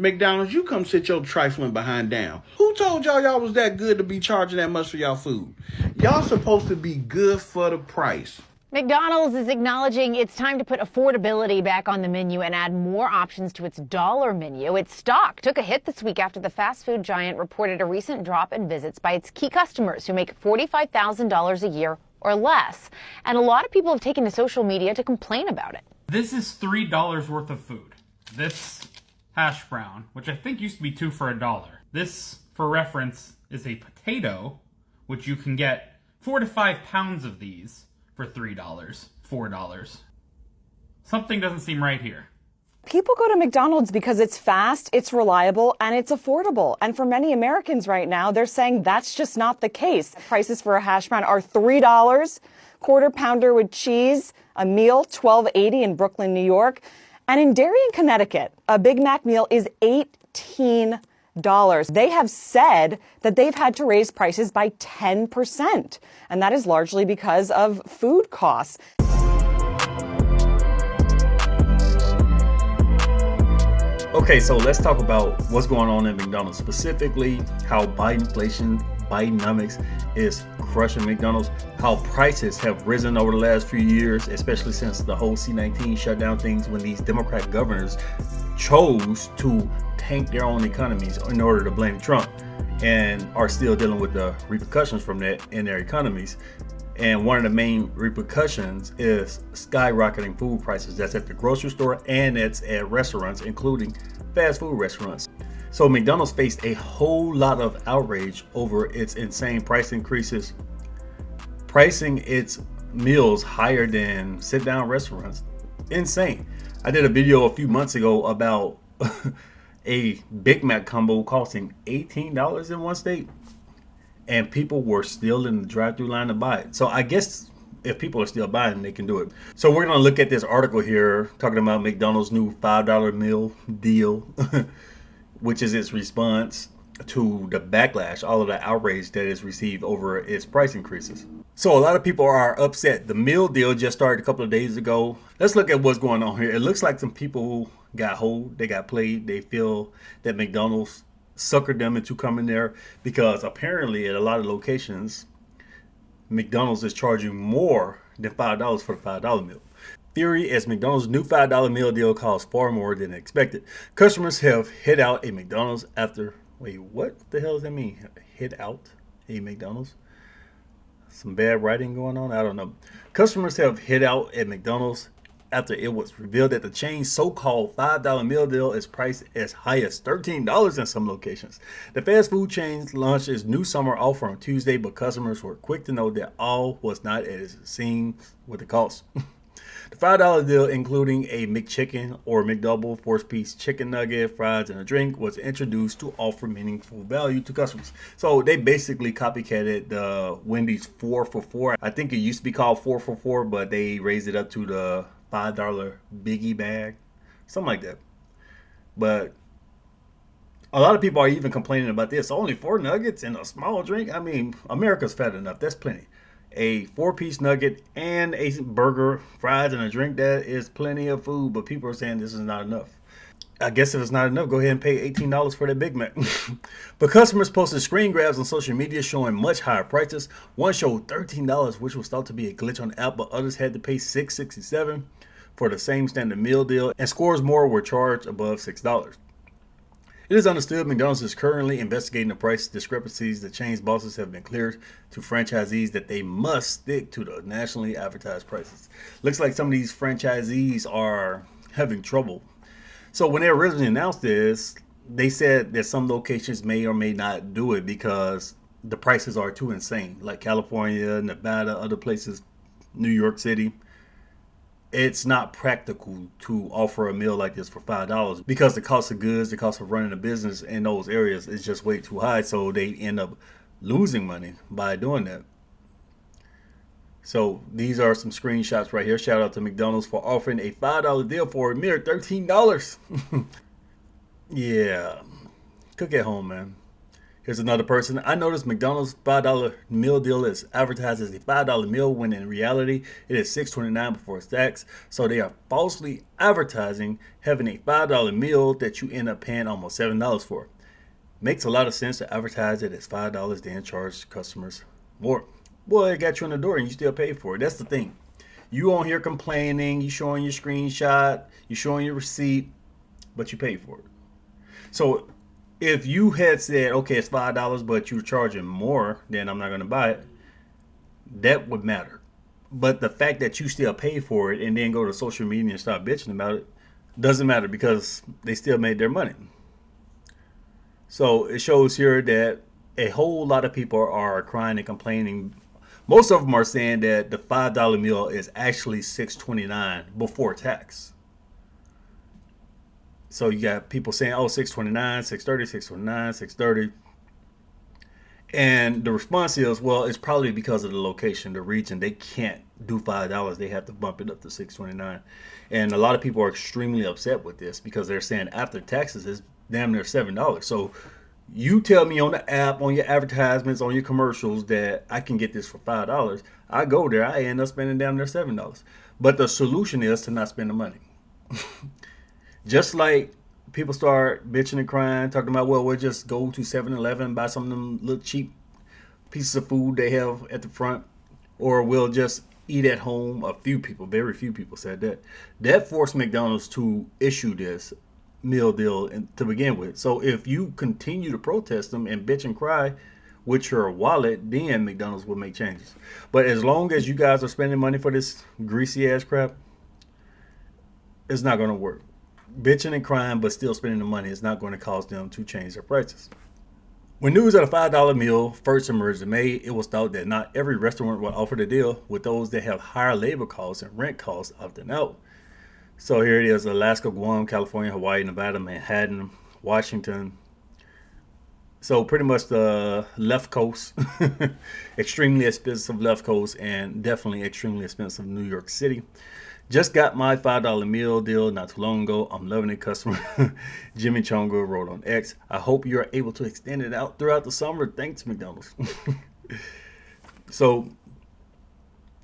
McDonald's, you come sit your trifling behind down. Who told y'all was that good to be charging that much for y'all food? Y'all supposed to be good for the price. McDonald's is acknowledging it's time to put affordability back on the menu and add more options to its dollar menu. Its stock took a hit this week after the fast food giant reported a recent drop in visits by its key customers who make $45,000 a year or less. And a lot of people have taken to social media to complain about it. This is $3 worth of food. This hash brown, which I think used to be 2 for $1. This, for reference, is a potato, which you can get 4 to 5 pounds of these for $3, $4. Something doesn't seem right here. People go to McDonald's because it's fast, it's reliable, and it's affordable. And for many Americans right now, they're saying that's just not the case. Prices for a hash brown are $3, quarter pounder with cheese, a meal, $12.80 in Brooklyn, New York. And in Darien, Connecticut, a Big Mac meal is $18. They have said that they've had to raise prices by 10%, and that is largely because of food costs. Okay, so let's talk about what's going on in McDonald's, specifically how Bidenomics is crushing McDonald's, how prices have risen over the last few years, especially since the whole C-19 shutdown things, when these Democrat governors chose to tank their own economies in order to blame Trump, and are still dealing with the repercussions from that in their economies. And one of the main repercussions is skyrocketing food prices. That's at the grocery store and it's at restaurants, including fast food restaurants. So McDonald's faced a whole lot of outrage over its insane price increases, pricing its meals higher than sit-down restaurants. Insane. I did a video a few months ago about a Big Mac combo costing $18 in one state, and people were still in the drive-thru line to buy it. So I guess if people are still buying, they can do it. So we're going to look at this article here talking about McDonald's new $5 meal deal, which is its response to the backlash, all of the outrage that it's received over its price increases. So a lot of people are upset. The meal deal just started a couple of days ago. Let's look at what's going on here. It looks like some people got hold, they got played. They feel that McDonald's suckered them into coming there because apparently at a lot of locations, McDonald's is charging more than $5 for the $5 meal. Theory is McDonald's new $5 meal deal costs far more than expected. Customers have hit out a McDonald's after, wait, what the hell does that mean? Hit out a McDonald's? Some bad writing going on? I don't know. Customers have hit out at McDonald's after it was revealed that the chain's so-called $5 meal deal is priced as high as $13 in some locations. The fast food chain launched its new summer offer on Tuesday, but customers were quick to know that all was not as it seemed with the cost. The $5 deal, including a McChicken or McDouble, 4-piece chicken nugget, fries, and a drink, was introduced to offer meaningful value to customers. So they basically copycatted the Wendy's 4 for $4. I think it used to be called 4 for $4, but they raised it up to the $5 biggie bag, something like that. But a lot of people are even complaining about this. Only 4 nuggets and a small drink. I mean, America's fat enough. That's plenty. A 4-piece nugget and a burger, fries, and a drink, that is plenty of food. But people are saying this is not enough. I guess if it's not enough, go ahead and pay $18 for that Big Mac. But customers posted screen grabs on social media showing much higher prices. One showed $13, which was thought to be a glitch on the app, but others had to pay $6.67 for the same standard meal deal, and scores more were charged above $6. It is understood McDonald's is currently investigating the price discrepancies. The chain's bosses have been clear to franchisees that they must stick to the nationally advertised prices. Looks like some of these franchisees are having trouble. So when they originally announced this, they said that some locations may or may not do it because the prices are too insane. Like California, Nevada, other places, New York City. It's not practical to offer a meal like this for $5 because the cost of goods, the cost of running a business in those areas is just way too high. So they end up losing money by doing that. So these are some screenshots right here. Shout out to McDonald's for offering a $5 deal for a mere $13. Yeah, cook at home, man. Here's another person. I noticed McDonald's $5 meal deal is advertised as a $5 meal when in reality it is $6.29 before tax. So they are falsely advertising having a $5 meal that you end up paying almost $7 for. Makes a lot of sense to advertise it as $5, then charge customers more. Well, it got you in the door and you still pay for it. That's the thing. You on here complaining, you showing your screenshot, you showing your receipt, but you pay for it. So if you had said, okay, it's $5, but you're charging more, then I'm not going to buy it, that would matter. But the fact that you still pay for it and then go to social media and start bitching about it doesn't matter because they still made their money. So it shows here that a whole lot of people are crying and complaining. Most of them are saying that the $5 meal is actually $6.29 before tax. So you got people saying, oh, $6.29, $6.30, $6.29, $6.30. And the response is, well, it's probably because of the location, the region. They can't do $5. They have to bump it up to $6.29. And a lot of people are extremely upset with this because they're saying after taxes, it's damn near $7. So you tell me on the app, on your advertisements, on your commercials that I can get this for $5. I go there, I end up spending damn near $7. But the solution is to not spend the money. Just like people start bitching and crying, talking about, well, we'll just go to 7-Eleven, buy some of them little cheap pieces of food they have at the front, or we'll just eat at home. A few people, very few people said that. That forced McDonald's to issue this meal deal to begin with. So if you continue to protest them and bitch and cry with your wallet, then McDonald's will make changes. But as long as you guys are spending money for this greasy ass crap, it's not going to work. Bitching and crying but still spending the money is not going to cause them to change their prices. When news of the $5 meal first emerged in May, it was thought that not every restaurant would offer the deal, with those that have higher labor costs and rent costs opting out. So here it is: Alaska, Guam, California, Hawaii, Nevada, Manhattan, Washington. So pretty much the left coast, extremely expensive left coast, and definitely extremely expensive New York City. Just got my $5 meal deal not too long ago. I'm loving it, customer. Jimmy Chonga wrote on X. I hope you're able to extend it out throughout the summer. Thanks, McDonald's. So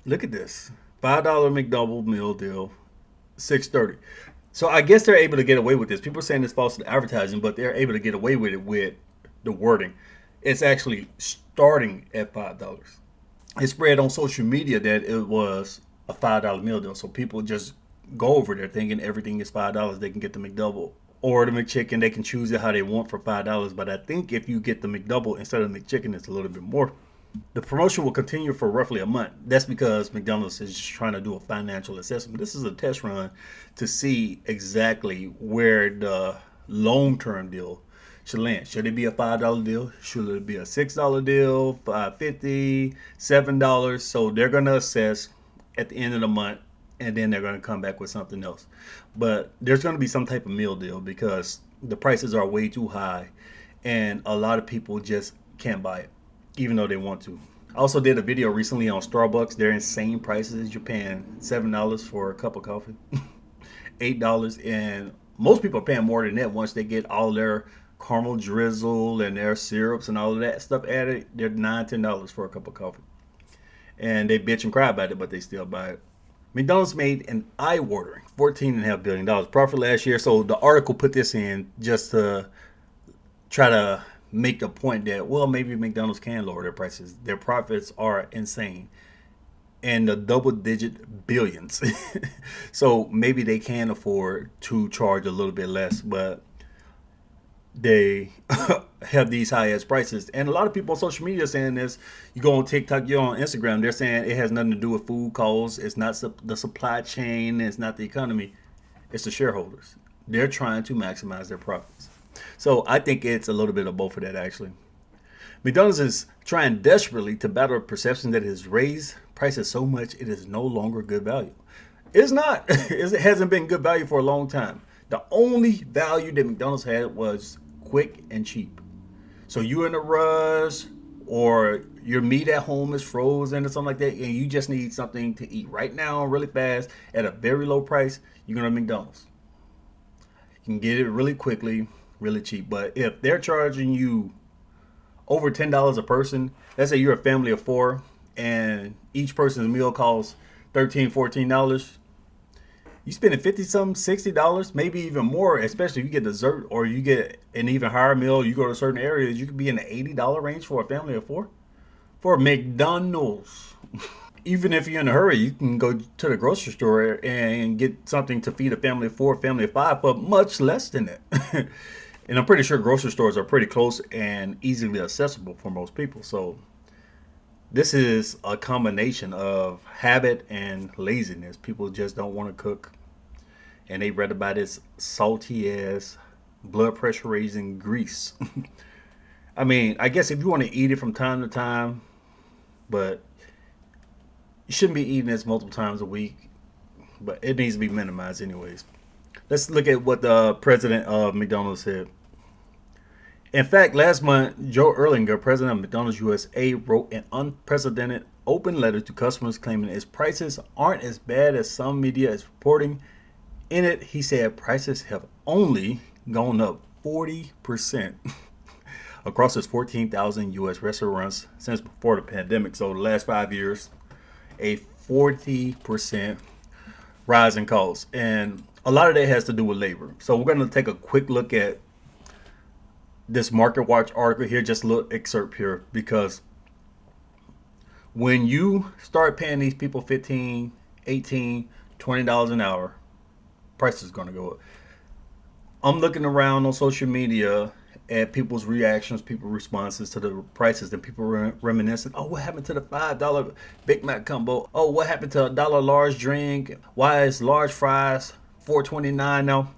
look at this. $5 McDouble meal deal, $6.30. So I guess they're able to get away with this. People are saying it's false advertising, but they're able to get away with it with the wording. It's actually starting at $5. It spread on social media that it was a $5 meal deal. So people just go over there thinking everything is $5. They can get the McDouble or the McChicken. They can choose it how they want for $5. But I think if you get the McDouble instead of the McChicken, it's a little bit more. The promotion will continue for roughly a month. That's because McDonald's is just trying to do a financial assessment. This is a test run to see exactly where the long-term deal should land. Should it be a $5 deal? Should it be a $6 deal? $5.50, $7? So they're going to assess at the end of the month, and then they're going to come back with something else. But there's going to be some type of meal deal because the prices are way too high, and a lot of people just can't buy it, even though they want to. I also did a video recently on Starbucks. They're insane prices. You're paying $7 for a cup of coffee, $8, and most people are paying more than that once they get all their caramel drizzle and their syrups and all of that stuff added. They're $9, $10 for a cup of coffee. And they bitch and cry about it, but they still buy it. McDonald's made an eye-watering $14.5 billion profit last year. So the article put this in just to try to make a point that, well, maybe McDonald's can lower their prices. Their profits are insane and the double-digit billions. So maybe they can afford to charge a little bit less, but they have these high-ass prices. And a lot of people on social media are saying this. You go on TikTok, you're on Instagram, they're saying it has nothing to do with food costs. It's not the supply chain. It's not the economy. It's the shareholders. They're trying to maximize their profits. So I think it's a little bit of both of that, actually. McDonald's is trying desperately to battle a perception that it has raised prices so much it is no longer good value. It's not. It hasn't been good value for a long time. The only value that McDonald's had was quick and cheap. So you're in a rush or your meat at home is frozen or something like that, and you just need something to eat right now really fast at a very low price, you're going to McDonald's. You can get it really quickly, really cheap. But if they're charging you over $10 a person. Let's say you're a family of 4 and each person's meal costs $13-14. You spending 50 something, $60, maybe even more, especially if you get dessert or you get an even higher meal. You go to certain areas, you could be in the $80 range for a family of 4 for McDonald's. Even if you're in a hurry, you can go to the grocery store and get something to feed a family of 4, family of 5 for much less than that. And I'm pretty sure grocery stores are pretty close and easily accessible for most people. So this is a combination of habit and laziness. People just don't want to cook, and they rather buy this salty ass, blood pressure raising grease. I mean, I guess if you want to eat it from time to time, but you shouldn't be eating this multiple times a week. But it needs to be minimized anyways. Let's look at what the president of McDonald's said. In fact, last month, Joe Erlinger, president of McDonald's USA, wrote an unprecedented open letter to customers claiming its prices aren't as bad as some media is reporting. In it, he said prices have only gone up 40% across its 14,000 U.S. restaurants since before the pandemic. So the last 5 years, a 40% rise in costs. And a lot of that has to do with labor. So we're going to take a quick look at this Market Watch article here, just a little excerpt here, because when you start paying these people $15, $18, $20 an hour, price is going to go up. I'm looking around on social media at people's reactions, people's responses to the prices, and people reminiscing, oh, what happened to the $5 Big Mac combo? Oh, what happened to a $1 large drink? Why is large fries $4.29 now?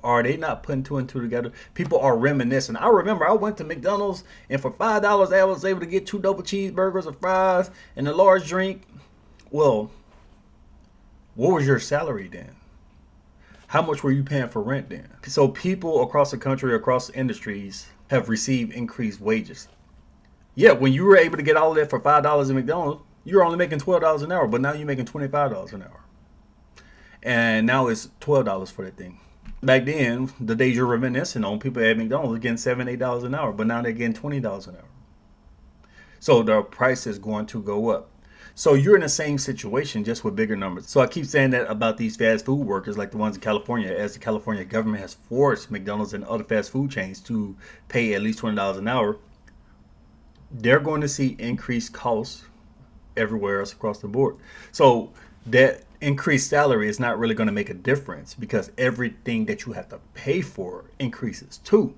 Are they not putting 2 and 2 together? People are reminiscing. I remember I went to McDonald's, and for $5 I was able to get 2 double cheeseburgers, of fries, and a large drink. Well, what was your salary then? How much were you paying for rent then? So people across the country, across industries, have received increased wages. Yeah, when you were able to get all of that for $5 at McDonald's, you were only making $12 an hour, but now you're making $25 an hour. And now it's $12 for that thing. Back then, the days you're reminiscing on, people at McDonald's were getting $7, $8 an hour, but now they're getting $20 an hour. So the price is going to go up. So you're in the same situation, just with bigger numbers. So I keep saying that about these fast food workers, like the ones in California, as the California government has forced McDonald's and other fast food chains to pay at least $20 an hour. They're going to see increased costs everywhere else across the board. So that increased salary is not really going to make a difference, because everything that you have to pay for increases too.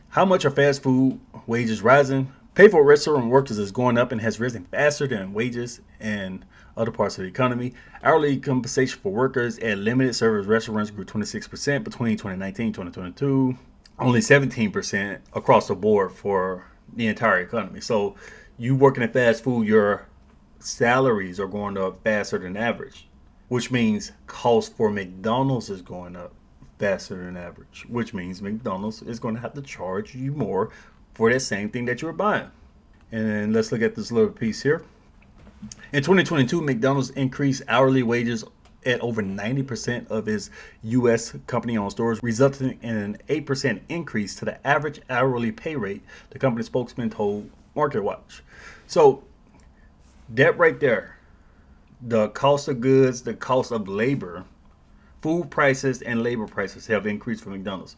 How much are fast food wages rising? Pay for restaurant workers is going up and has risen faster than wages in other parts of the economy. Hourly compensation for workers at limited service restaurants grew 26% between 2019 and 2022. Only 17% across the board for the entire economy. So you working at fast food, your salaries are going up faster than average, which means cost for McDonald's is going up faster than average, which means McDonald's is going to have to charge you more for that same thing that you're buying. And let's look at this little piece here. In 2022, McDonald's increased hourly wages at over 90% of its U.S. company-owned stores, resulting in an 8% increase to the average hourly pay rate, the company spokesman told Market Watch. So that right there, the cost of goods, the cost of labor, food prices and labor prices have increased for McDonald's.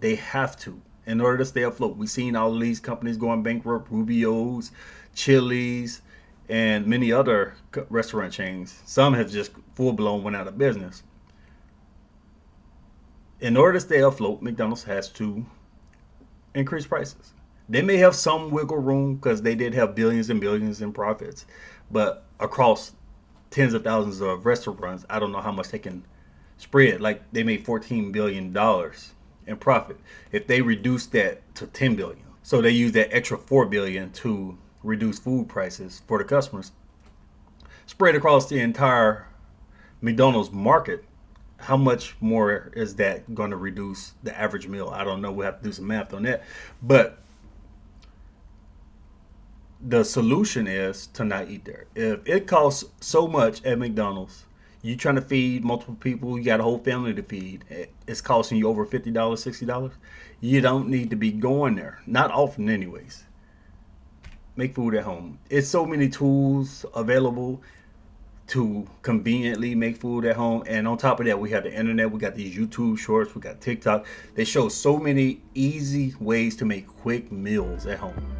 They have to, in order to stay afloat. We've seen all of these companies going bankrupt, Rubio's, Chili's, and many other restaurant chains. Some have just full-blown went out of business. In order to stay afloat, McDonald's has to increase prices. They may have some wiggle room because they did have billions and billions in profits. But across tens of thousands of restaurants, I don't know how much they can spread. Like, they made $14 billion in profit. If they reduce that to $10 billion, so they use that extra $4 billion to reduce food prices for the customers, spread across the entire McDonald's market, how much more is that going to reduce the average meal? I don't know. We'll have to do some math on that. But the solution is to not eat there. If it costs so much at McDonald's, You trying to feed multiple people, you got a whole family to feed. It's costing you over $50, $60. You don't need to be going there. Not often anyways. Make food at home. It's so many tools available to conveniently make food at home. And on top of that, we have the internet. We got these YouTube shorts. We got TikTok. They show so many easy ways to make quick meals at home.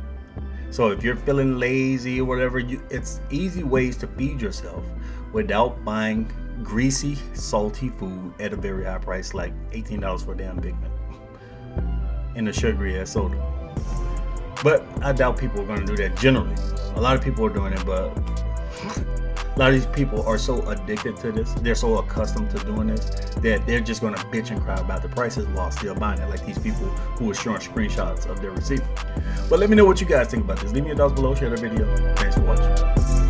So if you're feeling lazy or whatever, it's easy ways to feed yourself without buying greasy, salty food at a very high price, like $18 for a damn Big Mac and a sugary ass soda. But I doubt people are going to do that generally. A lot of people are doing it, but a lot of these people are so addicted to this, they're so accustomed to doing this, that they're just going to bitch and cry about the prices while still buying it, like these people who are showing screenshots of their receipt. But let me know what you guys think about this. Leave me your thoughts below, share the video. Thanks for watching.